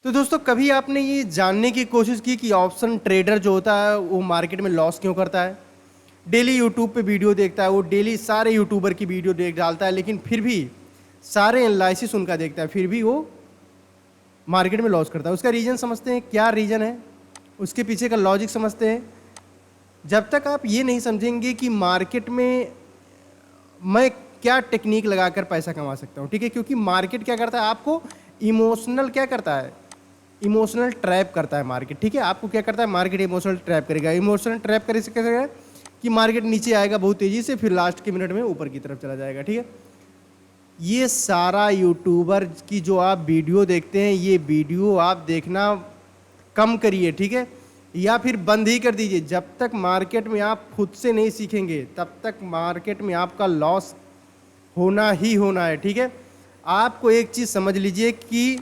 तो दोस्तों कभी आपने ये जानने की कोशिश की कि ऑप्शन ट्रेडर जो होता है वो मार्केट में लॉस क्यों करता है। डेली यूट्यूब पे वीडियो देखता है, वो डेली सारे यूट्यूबर की वीडियो देख डालता है, लेकिन फिर भी सारे एनालिसिस उनका देखता है, फिर भी वो मार्केट में लॉस करता है। उसका रीज़न समझते हैं, क्या रीज़न है, उसके पीछे का लॉजिक समझते हैं। जब तक आप ये नहीं समझेंगे कि मार्केट में मैं क्या टेक्निक लगाकर पैसा कमा सकता हूँ, ठीक है, क्योंकि मार्केट क्या करता है, आपको इमोशनल क्या करता है, इमोशनल ट्रैप करता है मार्केट। ठीक है, आपको क्या करता है, मार्केट इमोशनल ट्रैप करेगा। इमोशनल ट्रैप करे से करेगा कि मार्केट नीचे आएगा बहुत तेज़ी से, फिर लास्ट के मिनट में ऊपर की तरफ चला जाएगा। ठीक है, ये सारा यूट्यूबर की जो आप वीडियो देखते हैं, ये वीडियो आप देखना कम करिए, ठीक है, या फिर बंद ही कर दीजिए। जब तक मार्केट में आप खुद से नहीं सीखेंगे तब तक मार्केट में आपका लॉस होना ही होना है। ठीक है, आपको एक चीज़ समझ लीजिए कि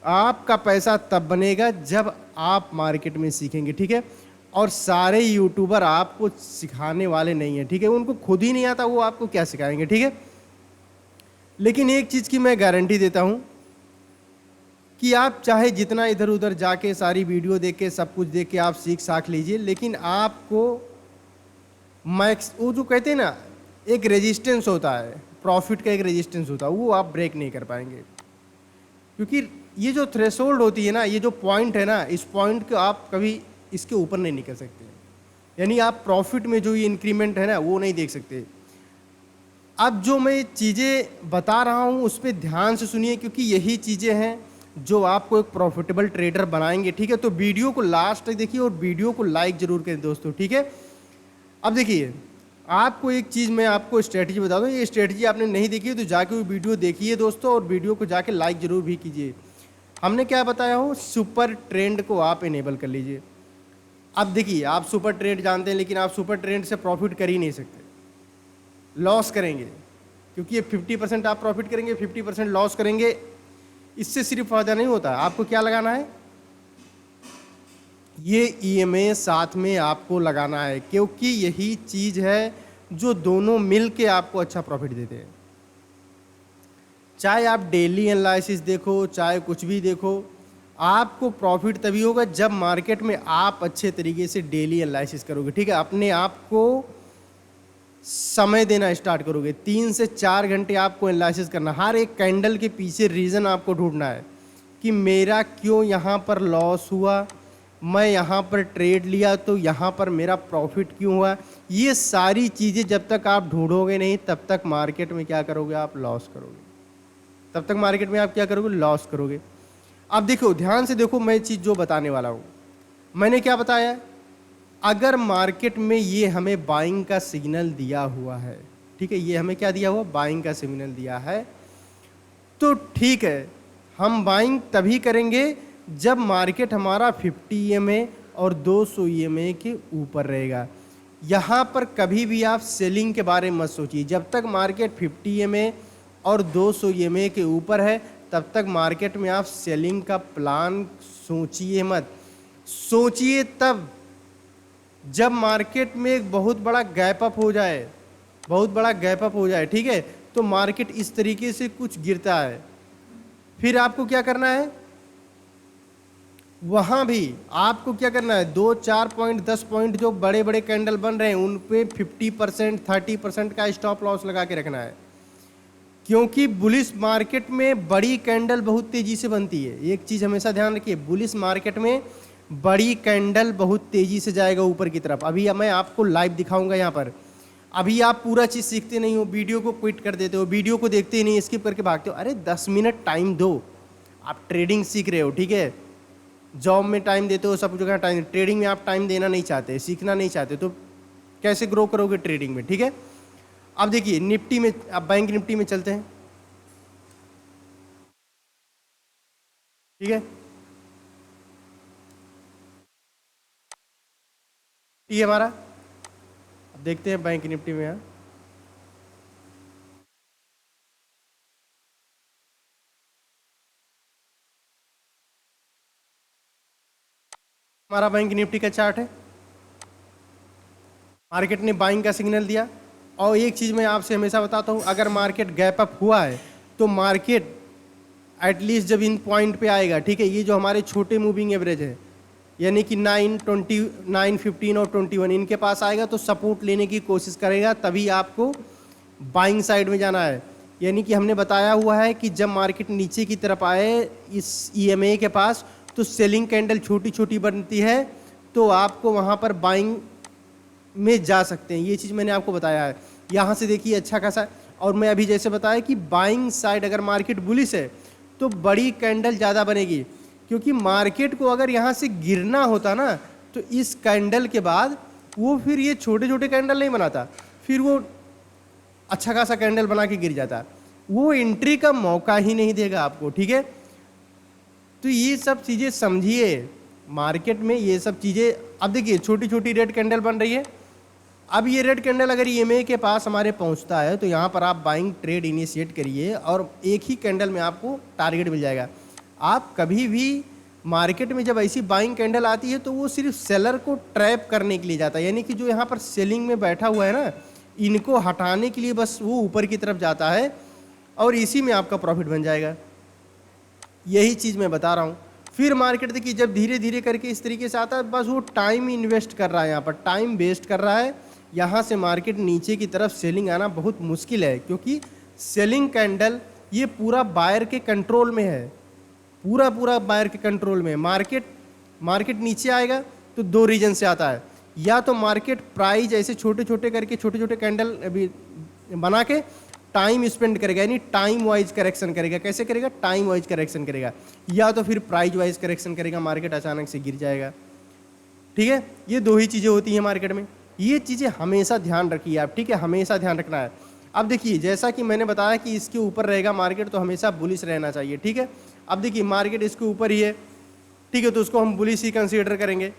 आपका पैसा तब बनेगा जब आप मार्केट में सीखेंगे। ठीक है, और सारे यूट्यूबर आपको सिखाने वाले नहीं हैं। ठीक है, उनको खुद ही नहीं आता, वो आपको क्या सिखाएंगे। ठीक है, लेकिन एक चीज़ की मैं गारंटी देता हूँ कि आप चाहे जितना इधर उधर जाके सारी वीडियो देख के सब कुछ देख के आप सीख साख लीजिए, लेकिन आपको मैक्स वो जो कहते हैं ना, एक रेजिस्टेंस होता है, प्रॉफिट का एक रेजिस्टेंस होता है, वो आप ब्रेक नहीं कर पाएंगे। क्योंकि ये जो थ्रेशोल्ड होती है ना, ये जो पॉइंट है ना, इस पॉइंट को आप कभी इसके ऊपर नहीं निकल सकते। यानी आप प्रॉफिट में जो ये इंक्रीमेंट है ना, वो नहीं देख सकते। अब जो मैं चीज़ें बता रहा हूँ उस पर ध्यान से सुनिए, क्योंकि यही चीज़ें हैं जो आपको एक प्रॉफिटेबल ट्रेडर बनाएंगे। ठीक है, तो वीडियो को लास्ट तक देखिए और वीडियो को लाइक जरूर करें दोस्तों। ठीक है, अब देखिए, आपको एक चीज़ मैं आपको स्ट्रेटजी बता दूँ, ये स्ट्रेटजी आपने नहीं देखी है तो जाके वो वीडियो देखिए दोस्तों, और वीडियो को जाके लाइक जरूर भी कीजिए। हमने क्या बताया हो, सुपर ट्रेंड को आप इनेबल कर लीजिए। अब देखिए, आप सुपर ट्रेंड जानते हैं, लेकिन आप सुपर ट्रेंड से प्रॉफिट कर ही नहीं सकते, लॉस करेंगे। क्योंकि ये 50% आप प्रॉफिट करेंगे, 50% लॉस करेंगे, इससे सिर्फ फायदा नहीं होता। आपको क्या लगाना है, ये ईएमए साथ में आपको लगाना है, क्योंकि यही चीज़ है जो दोनों मिल के आपको अच्छा प्रॉफिट देते हैं। चाहे आप डेली एनालिसिस देखो, चाहे कुछ भी देखो, आपको प्रॉफिट तभी होगा जब मार्केट में आप अच्छे तरीके से डेली एनालिसिस करोगे। ठीक है, अपने आप को समय देना स्टार्ट करोगे, 3 से 4 घंटे आपको एनालिसिस करना, हर एक कैंडल के पीछे रीज़न आपको ढूंढना है कि मेरा क्यों यहाँ पर लॉस हुआ, मैं यहाँ पर ट्रेड लिया तो यहाँ पर मेरा प्रॉफिट क्यों हुआ। ये सारी चीज़ें जब तक आप ढूंढोगे नहीं, तब तक मार्केट में क्या करोगे, आप लॉस करोगे। तब तक मार्केट में आप क्या करोगे, लॉस करोगे। अब देखो, ध्यान से देखो, मैं चीज़ जो बताने वाला हूँ, मैंने क्या बताया, अगर मार्केट में ये हमें बाइंग का सिग्नल दिया हुआ है, ठीक है, ये हमें क्या दिया हुआ, बाइंग का सिग्नल दिया है, तो ठीक है, हम बाइंग तभी करेंगे जब मार्केट हमारा 50 ईएमए और 200 ईएमए के ऊपर रहेगा। यहाँ पर कभी भी आप सेलिंग के बारे में मत सोचिए। जब तक मार्केट 50 ईएमए और 200 ईएमए के ऊपर है, तब तक मार्केट में आप सेलिंग का प्लान सोचिए मत। सोचिए तब जब मार्केट में एक बहुत बड़ा गैप अप हो जाए, बहुत बड़ा गैप अप हो जाए, ठीक है, तो मार्केट इस तरीके से कुछ गिरता है, फिर आपको क्या करना है, वहाँ भी आपको क्या करना है, 2-4 पॉइंट 10 पॉइंट जो बड़े बड़े कैंडल बन रहे हैं उन पे 50% 30% का स्टॉप लॉस लगा के रखना है। क्योंकि बुलिश मार्केट में बड़ी कैंडल बहुत तेज़ी से बनती है। एक चीज़ हमेशा ध्यान रखिए, बुलिश मार्केट में बड़ी कैंडल बहुत तेज़ी से जाएगा ऊपर की तरफ। अभी मैं आपको लाइव दिखाऊंगा यहाँ पर। अभी आप पूरा चीज़ सीखते नहीं हो, वीडियो को क्विट कर देते हो, वीडियो को देखते ही नहीं, स्किप करके भागते हो। अरे 10 मिनट टाइम दो, आप ट्रेडिंग सीख रहे हो, ठीक है, जॉब में टाइम देते हो, सब जगह टाइम, ट्रेडिंग में आप टाइम देना नहीं चाहते, सीखना नहीं चाहते, तो कैसे ग्रो करोगे ट्रेडिंग में। ठीक है, अब देखिए निफ्टी में, अब बैंक निफ्टी में चलते हैं। ठीक है, ये हमारा, अब देखते हैं बैंक निफ्टी में। यहाँ हमारा बैंक निफ्टी का चार्ट है, मार्केट ने बाइंग का सिग्नल दिया। और एक चीज़ मैं आपसे हमेशा बताता हूँ, अगर मार्केट गैप अप हुआ है तो मार्केट एटलीस्ट जब इन पॉइंट पे आएगा, ठीक है, ये जो हमारे छोटे मूविंग एवरेज है यानी कि 9, 20, 9, 15 और 21 इनके पास आएगा तो सपोर्ट लेने की कोशिश करेगा, तभी आपको बाइंग साइड में जाना है। यानी कि हमने बताया हुआ है कि जब मार्केट नीचे की तरफ आए इस EMA के पास तो सेलिंग कैंडल छोटी छोटी बनती है, तो आपको वहाँ पर बाइंग में जा सकते हैं। ये चीज़ मैंने आपको बताया है। यहाँ से देखिए अच्छा खासा, और मैं अभी जैसे बताया कि बाइंग साइड अगर मार्केट बुलिश है तो बड़ी कैंडल ज़्यादा बनेगी, क्योंकि मार्केट को अगर यहाँ से गिरना होता ना तो इस कैंडल के बाद वो फिर ये छोटे छोटे कैंडल नहीं बनाता, फिर वो अच्छा खासा कैंडल बना के गिर जाता, वो एंट्री का मौका ही नहीं देगा आपको, ठीक है। तो ये सब चीज़ें समझिए मार्केट में, ये सब चीज़ें। अब देखिए छोटी छोटी रेड कैंडल बन रही है, अब ये रेड कैंडल अगर EMA के पास हमारे पहुंचता है तो यहाँ पर आप बाइंग ट्रेड इनिशिएट करिए और एक ही कैंडल में आपको टारगेट मिल जाएगा। आप कभी भी मार्केट में जब ऐसी बाइंग कैंडल आती है तो वो सिर्फ सेलर को ट्रैप करने के लिए जाता है, यानी कि जो यहाँ पर सेलिंग में बैठा हुआ है ना, इनको हटाने के लिए बस वो ऊपर की तरफ जाता है और इसी में आपका प्रॉफिट बन जाएगा। यही चीज़ मैं बता रहा हूँ। फिर मार्केट देखिए जब धीरे धीरे करके इस तरीके से आता है, बस वो टाइम इन्वेस्ट कर रहा है, यहाँ पर टाइम वेस्ट कर रहा है। यहाँ से मार्केट नीचे की तरफ सेलिंग आना बहुत मुश्किल है, क्योंकि सेलिंग कैंडल ये पूरा बायर के कंट्रोल में है, पूरा पूरा बायर के कंट्रोल में। मार्केट नीचे आएगा तो दो रीजन से आता है, या तो मार्केट प्राइस ऐसे छोटे छोटे करके छोटे छोटे कैंडल अभी बना के टाइम स्पेंड करेगा, यानी टाइम वाइज करेक्शन करेगा। कैसे करेगा? टाइम वाइज करेक्शन करेगा, या तो फिर प्राइस वाइज करेक्शन करेगा, मार्केट अचानक से गिर जाएगा, ठीक है। ये दो ही चीज़ें होती हैं मार्केट में, ये चीज़ें हमेशा ध्यान रखिए आप, ठीक है, हमेशा ध्यान रखना है। अब देखिए जैसा कि मैंने बताया कि इसके ऊपर रहेगा मार्केट तो हमेशा बुलिश रहना चाहिए, ठीक है। अब देखिए मार्केट इसके ऊपर ही है, ठीक है, तो उसको हम बुलिश ही कंसीडर करेंगे।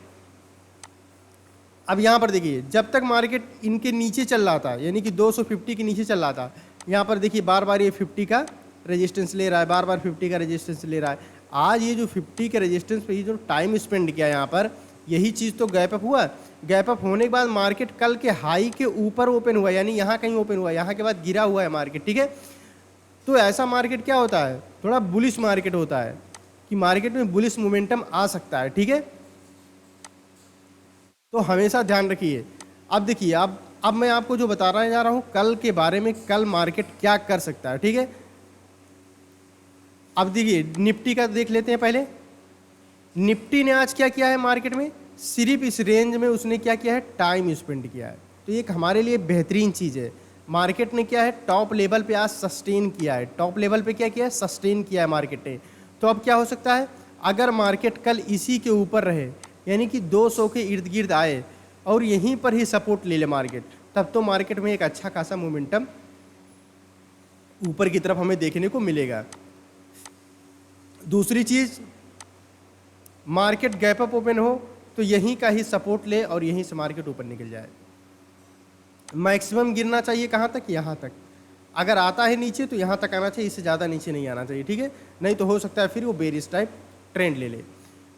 अब यहाँ पर देखिए जब तक मार्केट इनके नीचे चल रहा था, यानी कि 250 के नीचे चल रहा था, यहाँ पर देखिए बार बार ये 50 का रेजिस्टेंस ले रहा है, बार बार 50 का रेजिस्टेंस ले रहा है। आज ये जो 50 के रेजिस्टेंस पे ये जो टाइम स्पेंड किया यहाँ पर, यही चीज़ तो गैप अप हुआ। गैप अप होने के बाद मार्केट कल के हाई के ऊपर ओपन हुआ, यानी यहाँ कहीं ओपन हुआ, यहाँ के बाद गिरा हुआ है मार्केट, ठीक है। तो ऐसा मार्केट क्या होता है, थोड़ा बुलिश मार्केट होता है, कि मार्केट में बुलिश मोमेंटम आ सकता है, ठीक है। तो हमेशा ध्यान रखिए। अब देखिए अब मैं आपको जो बताने जा रहा हूँ कल के बारे में, कल मार्केट क्या कर सकता है, ठीक है। अब देखिए निफ्टी का देख लेते हैं पहले। निफ्टी ने आज क्या किया है मार्केट में, सिर्फ इस रेंज में उसने क्या किया है, टाइम स्पेंड किया है। तो एक हमारे लिए बेहतरीन चीज़ है। मार्केट ने क्या है, टॉप लेवल पे आज सस्टेन किया है, टॉप लेवल पे क्या किया है, सस्टेन किया है मार्केट ने। तो अब क्या हो सकता है, अगर मार्केट कल इसी के ऊपर रहे, यानी कि 200 के इर्द गिर्द आए और यहीं पर ही सपोर्ट ले ले मार्केट, तब तो मार्केट में एक अच्छा खासा मोमेंटम ऊपर की तरफ हमें देखने को मिलेगा। दूसरी चीज़, मार्केट गैप अप ओपन हो तो यहीं का ही सपोर्ट ले और यहीं से मार्केट ऊपर निकल जाए। मैक्सिमम गिरना चाहिए कहाँ तक, यहाँ तक। अगर आता है नीचे तो यहाँ तक आना चाहिए, इससे ज़्यादा नीचे नहीं आना चाहिए, ठीक है। नहीं तो हो सकता है फिर वो बेरिश टाइप ट्रेंड ले ले।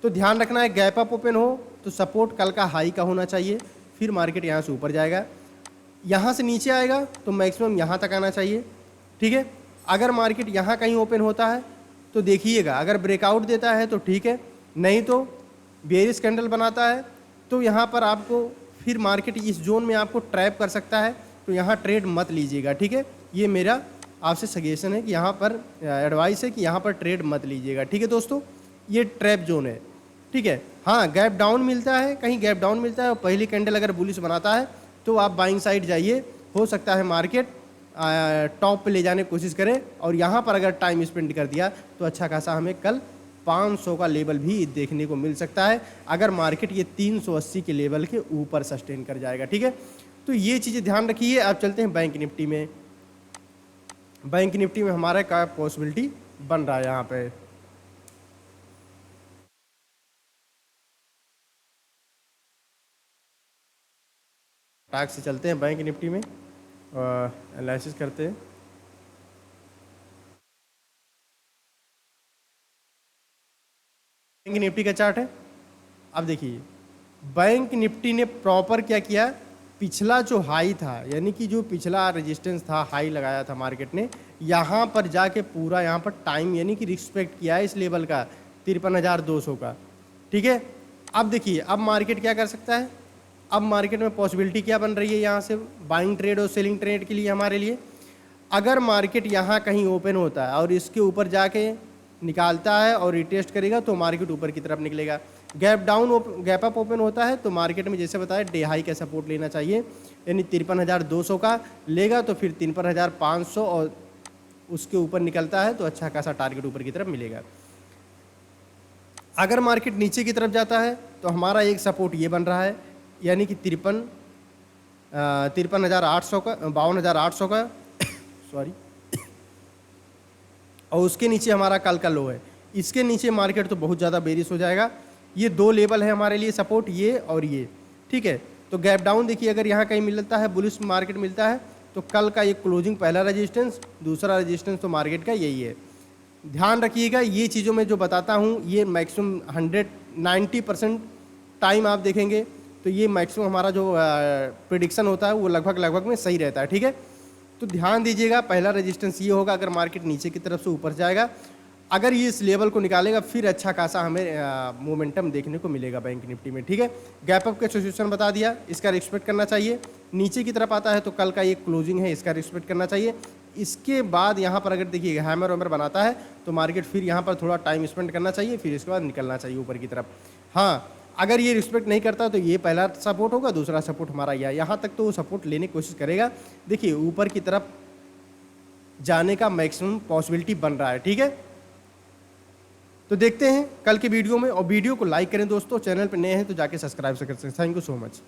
तो ध्यान रखना है, गैप अप ओपन हो तो सपोर्ट कल का हाई का होना चाहिए, फिर मार्केट यहाँ से ऊपर जाएगा। यहाँ से नीचे आएगा तो मैक्सिमम यहाँ तक आना चाहिए, ठीक है। अगर मार्केट यहाँ कहीं ओपन होता है तो देखिएगा, अगर ब्रेकआउट देता है तो ठीक है, नहीं तो बेरिश कैंडल बनाता है तो यहाँ पर आपको फिर मार्केट इस जोन में आपको ट्रैप कर सकता है, तो यहाँ ट्रेड मत लीजिएगा, ठीक है। ये मेरा आपसे सजेशन है कि यहाँ पर एडवाइस है कि यहाँ पर ट्रेड मत लीजिएगा, ठीक है दोस्तों। ये ट्रैप जोन है, ठीक है। हाँ, गैप डाउन मिलता है, कहीं गैप डाउन मिलता है और पहली कैंडल अगर बुलिश बनाता है तो आप बाइंग साइड जाइए, हो सकता है मार्केट टॉप पे ले जाने की कोशिश करें, और यहाँ पर अगर टाइम स्पेंड कर दिया तो अच्छा खासा हमें कल 500 का लेवल भी देखने को मिल सकता है, अगर मार्केट ये 380 के लेवल के ऊपर सस्टेन कर जाएगा, ठीक है। तो ये चीज़ें ध्यान रखिए। अब चलते हैं बैंक निफ्टी में। बैंक निफ्टी में हमारा क्या पॉसिबिलिटी बन रहा है यहाँ पे। टाक से चलते हैं बैंक निफ्टी में और एनालिसिस करते हैं। बैंक निफ्टी का चार्ट है। अब देखिए बैंक निफ्टी ने प्रॉपर क्या किया, पिछला जो हाई था, यानी कि जो पिछला रेजिस्टेंस था, हाई लगाया था मार्केट ने, यहाँ पर जाके पूरा यहाँ पर टाइम यानी कि रिस्पेक्ट किया है इस लेवल का 53,200 का। ठीक है, अब देखिए अब मार्केट क्या कर सकता है। अब मार्केट में पॉसिबिलिटी क्या बन रही है यहाँ से बाइंग ट्रेड और सेलिंग ट्रेड के लिए हमारे लिए। अगर मार्केट यहाँ कहीं ओपन होता है और इसके ऊपर जाके निकालता है और रिटेस्ट करेगा तो मार्केट ऊपर की तरफ निकलेगा। गैप अप ओपन होता है तो मार्केट में जैसे बताया डे हाई का सपोर्ट लेना चाहिए, यानी 53,200 का लेगा तो फिर 53,500 और उसके ऊपर निकलता है तो अच्छा खासा टारगेट ऊपर की तरफ मिलेगा। अगर मार्केट नीचे की तरफ जाता है तो हमारा एक सपोर्ट ये बन रहा है, यानी कि 53,800 का 52,800 का सॉरी, और उसके नीचे हमारा कल का लो है। इसके नीचे मार्केट तो बहुत ज़्यादा बेरिश हो जाएगा। ये दो लेवल है हमारे लिए सपोर्ट, ये और ये। ठीक है, तो गैप डाउन देखिए अगर यहाँ कहीं मिलता है, बुलिश मार्केट मिलता है तो कल का ये क्लोजिंग पहला रेजिस्टेंस, दूसरा रेजिस्टेंस तो मार्केट का यही है। ध्यान रखिएगा ये चीज़ों में जो बताता हूँ ये मैक्सिमम 90% टाइम आप देखेंगे तो ये मैक्सिमम हमारा जो प्रिडिक्शन होता है वो लगभग में सही रहता है। ठीक है, तो ध्यान दीजिएगा पहला रेजिस्टेंस ये होगा अगर मार्केट नीचे की तरफ से ऊपर जाएगा, अगर ये इस लेवल को निकालेगा फिर अच्छा खासा हमें मोमेंटम देखने को मिलेगा बैंक निफ्टी में। ठीक है, गैप अप का सिचुएशन बता दिया, इसका रिस्पेक्ट करना चाहिए। नीचे की तरफ आता है तो कल का ये क्लोजिंग है, इसका रिस्पेक्ट करना चाहिए। इसके बाद यहाँ पर अगर देखिए हैमर वैमर बनाता है तो मार्केट फिर यहाँ पर थोड़ा टाइम स्पेंड करना चाहिए, फिर इसके बाद निकलना चाहिए ऊपर की तरफ। हाँ, अगर ये रिस्पेक्ट नहीं करता तो ये पहला सपोर्ट होगा, दूसरा सपोर्ट हमारा यहाँ तक तो वो सपोर्ट लेने की कोशिश करेगा। देखिए ऊपर की तरफ जाने का मैक्सिमम पॉसिबिलिटी बन रहा है। ठीक है, तो देखते हैं कल के वीडियो में, और वीडियो को लाइक करें दोस्तों, चैनल पर नए हैं तो जाके सब्सक्राइब से कर सकते हैं। Thank you so much.